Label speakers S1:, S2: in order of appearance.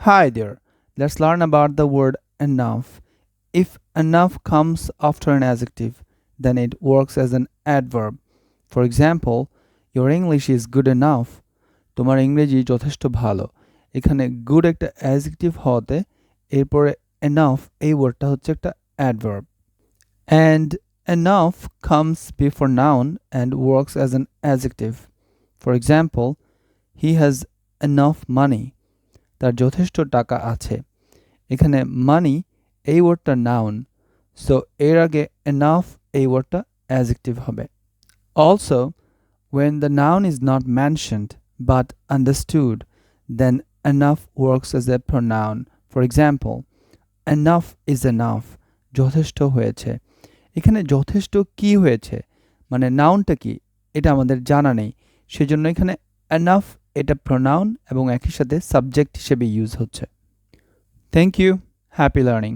S1: Hi there. Let's learn about the word enough. If enough comes after an adjective, then it works as an adverb. For example, your English is good enough. তোমার ইংরেজি যথেষ্ট ভালো। এখানে good একটা adjective হওয়াতে এরপরে enough এই ওয়ার্ডটা হচ্ছে একটা adverb. And enough comes before noun and works as an adjective. For example, he has enough money. তার যথেষ্ট টাকা আছে। এখানে মানি এই ওয়ার্ডটা নাউন, সো এর আগে এনাফ এই ওয়ার্ডটা অ্যাডজেক্টিভ হবে। Also when the noun is not mentioned but understood, then enough works as a pronoun. For example, enough is enough. যথেষ্ট হয়েছে। এখানে যথেষ্ট কি হয়েছে মানে নাউনটা কি এটা আমাদের জানা নেই, সেজন্য এখানে enough এটা প্রোনাউন এবং একই সাথে সাবজেক্ট হিসেবে ইউজ হচ্ছে। Thank you, happy learning.